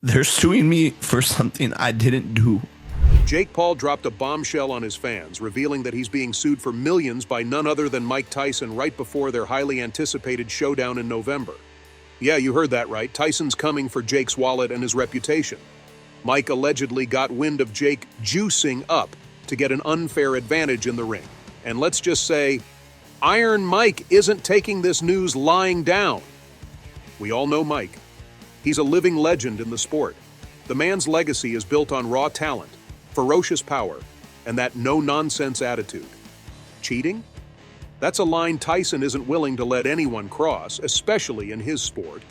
They're suing me for something I didn't do. Jake Paul dropped a bombshell on his fans, revealing that he's being sued for millions by none other than Mike Tyson right before their highly anticipated showdown in November. Yeah, you heard that right. Tyson's coming for Jake's wallet and his reputation. Mike allegedly got wind of Jake juicing up to get an unfair advantage in the ring. And let's just say, Iron Mike isn't taking this news lying down. We all know Mike. He's a living legend in the sport. The man's legacy is built on raw talent, ferocious power, and that no-nonsense attitude. Cheating? That's a line Tyson isn't willing to let anyone cross, especially in his sport.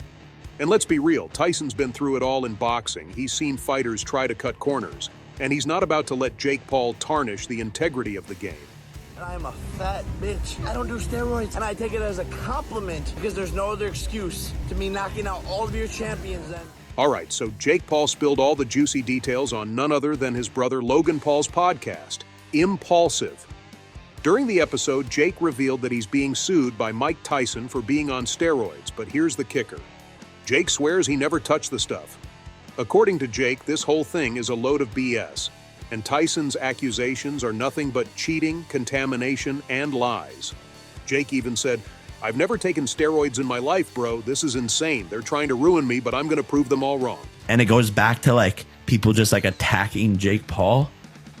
And let's be real, Tyson's been through it all in boxing. He's seen fighters try to cut corners, and he's not about to let Jake Paul tarnish the integrity of the game. And I am a fat bitch. I don't do steroids, and I take it as a compliment because there's no other excuse to me knocking out all of your champions then. All right, so Jake Paul spilled all the juicy details on none other than his brother Logan Paul's podcast, Impulsive. During the episode, Jake revealed that he's being sued by Mike Tyson for being on steroids, but here's the kicker. Jake swears he never touched the stuff. According to Jake, this whole thing is a load of BS, and Tyson's accusations are nothing but cheating, contamination, and lies. Jake even said, "I've never taken steroids in my life, bro. This is insane. They're trying to ruin me, but I'm going to prove them all wrong." And it goes back to people just attacking Jake Paul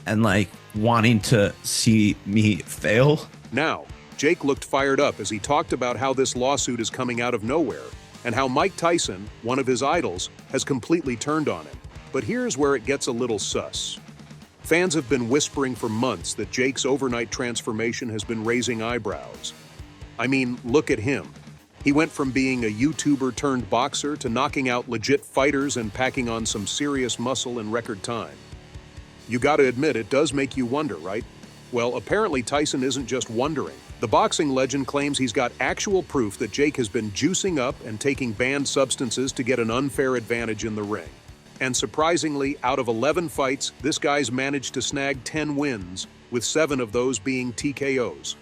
and wanting to see me fail. Now, Jake looked fired up as he talked about how this lawsuit is coming out of nowhere and how Mike Tyson, one of his idols, has completely turned on him. But here's where it gets a little sus. Fans have been whispering for months that Jake's overnight transformation has been raising eyebrows. I mean, look at him. He went from being a YouTuber turned boxer to knocking out legit fighters and packing on some serious muscle in record time. You gotta admit, it does make you wonder, right? Well, apparently Tyson isn't just wondering. The boxing legend claims he's got actual proof that Jake has been juicing up and taking banned substances to get an unfair advantage in the ring. And surprisingly, out of 11 fights, this guy's managed to snag 10 wins, with 7 of those being TKOs.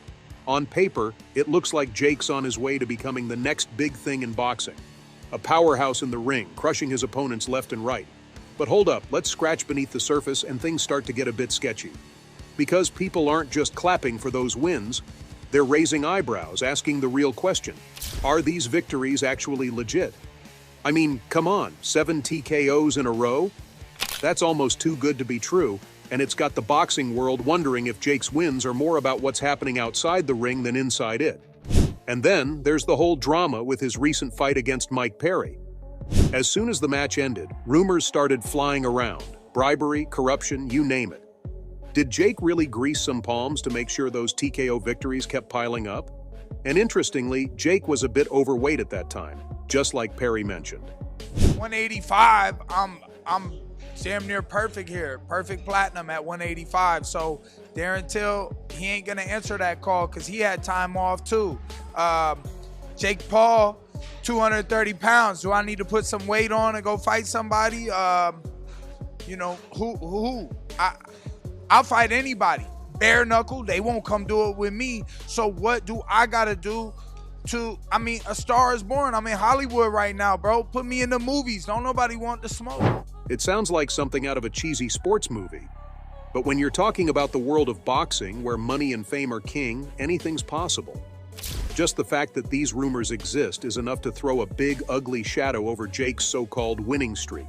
On paper, it looks like Jake's on his way to becoming the next big thing in boxing. A powerhouse in the ring, crushing his opponents left and right. But hold up, let's scratch beneath the surface and things start to get a bit sketchy. Because people aren't just clapping for those wins, they're raising eyebrows, asking the real question. Are these victories actually legit? I mean, come on, 7 TKOs in a row? That's almost too good to be true, and it's got the boxing world wondering if Jake's wins are more about what's happening outside the ring than inside it. And then there's the whole drama with his recent fight against Mike Perry. As soon as the match ended, rumors started flying around. Bribery, corruption, you name it. Did Jake really grease some palms to make sure those TKO victories kept piling up? And interestingly, Jake was a bit overweight at that time, just like Perry mentioned. 185, I'm damn near perfect here. Perfect platinum at 185. So there until he ain't gonna answer that call because he had time off too. Jake Paul, 230 pounds. Do I need to put some weight on and go fight somebody? Who? I'll fight anybody. Bare knuckle, they won't come do it with me. So what do I gotta do a star is born. I'm in Hollywood right now, bro. Put me in the movies. Don't nobody want the smoke. It sounds like something out of a cheesy sports movie. But when you're talking about the world of boxing, where money and fame are king, anything's possible. Just the fact that these rumors exist is enough to throw a big, ugly shadow over Jake's so-called winning streak.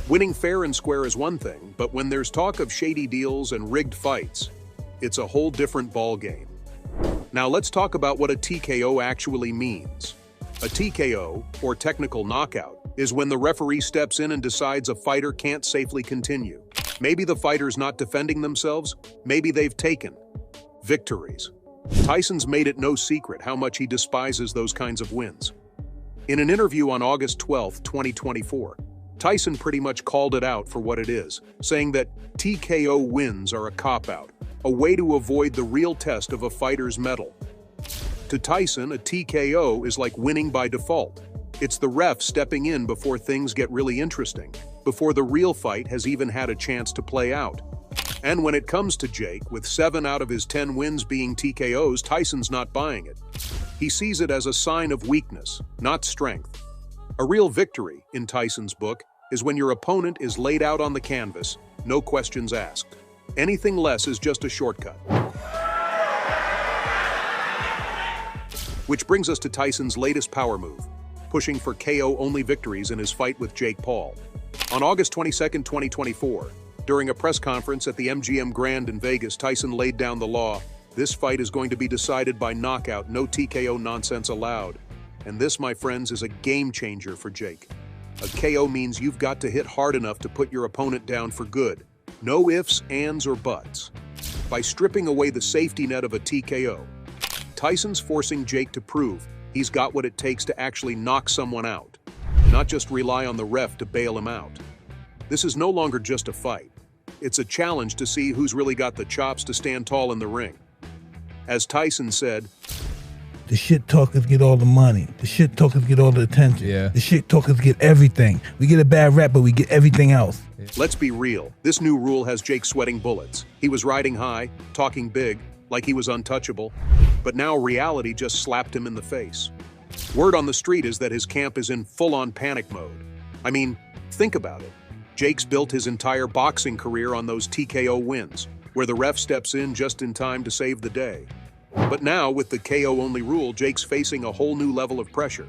Winning fair and square is one thing, but when there's talk of shady deals and rigged fights, it's a whole different ballgame. Now let's talk about what a TKO actually means. A TKO, or technical knockout, is when the referee steps in and decides a fighter can't safely continue. Maybe the fighter's not defending themselves, maybe they've taken victories. Tyson's made it no secret how much he despises those kinds of wins. In an interview on August 12, 2024, Tyson pretty much called it out for what it is, saying that TKO wins are a cop-out, a way to avoid the real test of a fighter's mettle. To Tyson, a TKO is like winning by default. It's the ref stepping in before things get really interesting, before the real fight has even had a chance to play out. And when it comes to Jake, with 7 out of his 10 wins being TKOs, Tyson's not buying it. He sees it as a sign of weakness, not strength. A real victory, in Tyson's book, is when your opponent is laid out on the canvas, no questions asked. Anything less is just a shortcut. Which brings us to Tyson's latest power move, pushing for KO-only victories in his fight with Jake Paul. On August 22, 2024, during a press conference at the MGM Grand in Vegas, Tyson laid down the law. This fight is going to be decided by knockout, no TKO nonsense allowed. And this, my friends, is a game changer for Jake. A KO means you've got to hit hard enough to put your opponent down for good. No ifs, ands, or buts. By stripping away the safety net of a TKO, Tyson's forcing Jake to prove he's got what it takes to actually knock someone out, not just rely on the ref to bail him out. This is no longer just a fight. It's a challenge to see who's really got the chops to stand tall in the ring. As Tyson said, the shit talkers get all the money. The shit talkers get all the attention. Yeah. The shit talkers get everything. We get a bad rap, but we get everything else. Let's be real. This new rule has Jake sweating bullets. He was riding high, talking big, like he was untouchable. But now reality just slapped him in the face. Word on the street is that his camp is in full-on panic mode. I mean, think about it. Jake's built his entire boxing career on those TKO wins, where the ref steps in just in time to save the day. But now, with the KO-only rule, Jake's facing a whole new level of pressure.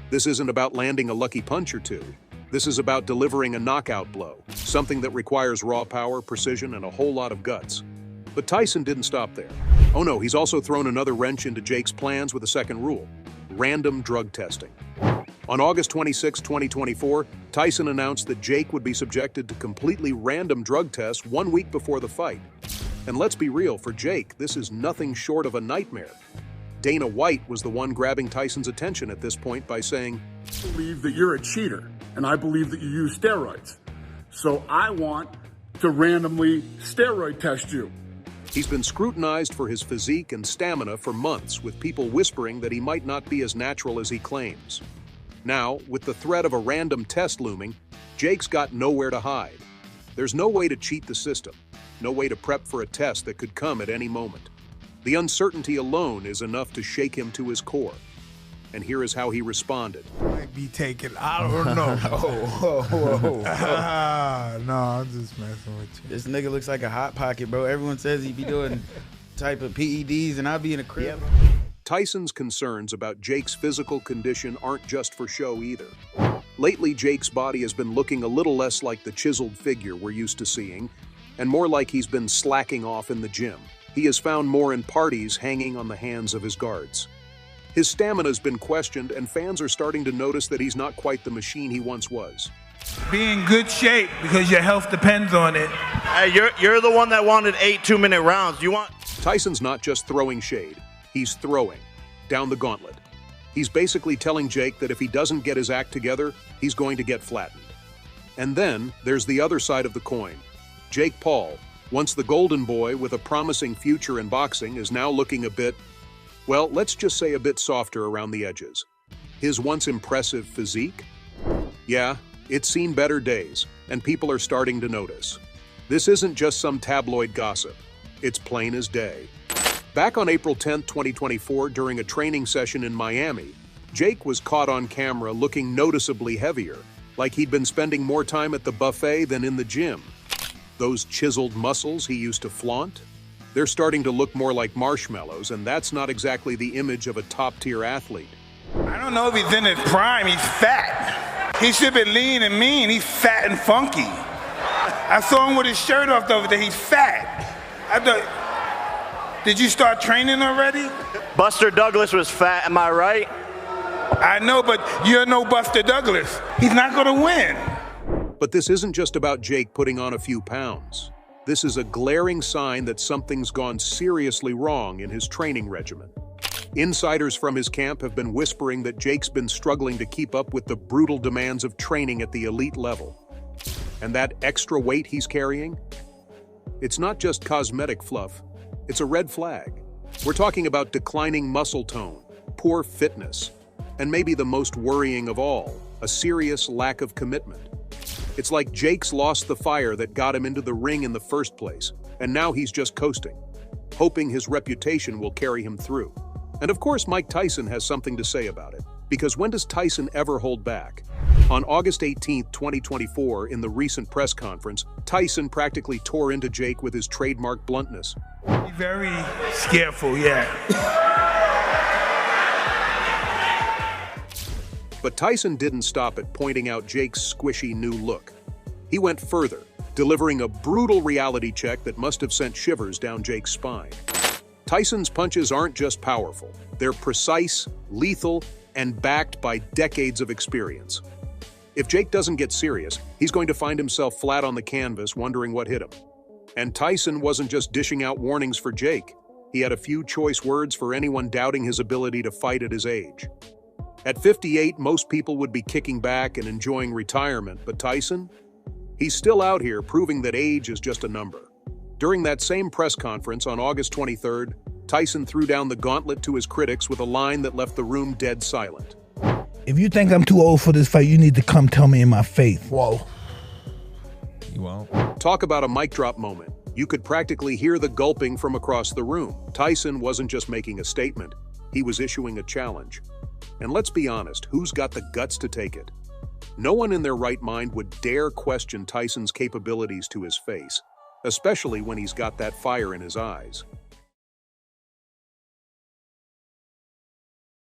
This isn't about landing a lucky punch or two. This is about delivering a knockout blow, something that requires raw power, precision, and a whole lot of guts. But Tyson didn't stop there. Oh no, he's also thrown another wrench into Jake's plans with a second rule: random drug testing. On August 26, 2024, Tyson announced that Jake would be subjected to completely random drug tests 1 week before the fight. And let's be real, for Jake, this is nothing short of a nightmare. Dana White was the one grabbing Tyson's attention at this point by saying, "I believe that you're a cheater, and I believe that you use steroids. So I want to randomly steroid test you." He's been scrutinized for his physique and stamina for months, with people whispering that he might not be as natural as he claims. Now, with the threat of a random test looming, Jake's got nowhere to hide. There's no way to cheat the system, no way to prep for a test that could come at any moment. The uncertainty alone is enough to shake him to his core. And here is how he responded. Might be taken. I don't know. No, I'm just messing with you. This nigga looks like a hot pocket, bro. Everyone says he be doing type of PEDs, and I be in a crib. Tyson's concerns about Jake's physical condition aren't just for show either. Lately, Jake's body has been looking a little less like the chiseled figure we're used to seeing, and more like he's been slacking off in the gym. He is found more in parties, hanging on the hands of his guards. His stamina's been questioned, and fans are starting to notice that he's not quite the machine he once was. Be in good shape because your health depends on it. Hey, you're the one that wanted 8 2-minute rounds. You want? Tyson's not just throwing shade, he's throwing down the gauntlet. He's basically telling Jake that if he doesn't get his act together, he's going to get flattened. And then there's the other side of the coin. Jake Paul, once the golden boy with a promising future in boxing, is now looking a bit, well, let's just say a bit softer around the edges. His once impressive physique? Yeah, it's seen better days, and people are starting to notice. This isn't just some tabloid gossip. It's plain as day. Back on April 10, 2024, during a training session in Miami, Jake was caught on camera looking noticeably heavier, like he'd been spending more time at the buffet than in the gym. Those chiseled muscles he used to flaunt? They're starting to look more like marshmallows, and that's not exactly the image of a top-tier athlete. I don't know if he's in his prime. He's fat. He should be lean and mean. He's fat and funky. I saw him with his shirt off the other day. He's fat. I thought, did you start training already? Buster Douglas was fat, am I right? I know, but you're no Buster Douglas. He's not going to win. But this isn't just about Jake putting on a few pounds. This is a glaring sign that something's gone seriously wrong in his training regimen. Insiders from his camp have been whispering that Jake's been struggling to keep up with the brutal demands of training at the elite level. And that extra weight he's carrying? It's not just cosmetic fluff, it's a red flag. We're talking about declining muscle tone, poor fitness, and maybe the most worrying of all, a serious lack of commitment. It's like Jake's lost the fire that got him into the ring in the first place, and now he's just coasting, hoping his reputation will carry him through. And of course, Mike Tyson has something to say about it. Because when does Tyson ever hold back? On August 18, 2024, in the recent press conference, Tyson practically tore into Jake with his trademark bluntness. Be very scareful, yeah. But Tyson didn't stop at pointing out Jake's squishy new look. He went further, delivering a brutal reality check that must have sent shivers down Jake's spine. Tyson's punches aren't just powerful, they're precise, lethal, and backed by decades of experience. If Jake doesn't get serious, he's going to find himself flat on the canvas wondering what hit him. And Tyson wasn't just dishing out warnings for Jake. He had a few choice words for anyone doubting his ability to fight at his age. At 58, most people would be kicking back and enjoying retirement, but Tyson? He's still out here proving that age is just a number. During that same press conference on August 23rd, Tyson threw down the gauntlet to his critics with a line that left the room dead silent. If you think I'm too old for this fight, you need to come tell me in my face. Whoa. You won't. Talk about a mic drop moment. You could practically hear the gulping from across the room. Tyson wasn't just making a statement, he was issuing a challenge. And let's be honest, who's got the guts to take it? No one in their right mind would dare question Tyson's capabilities to his face, especially when he's got that fire in his eyes.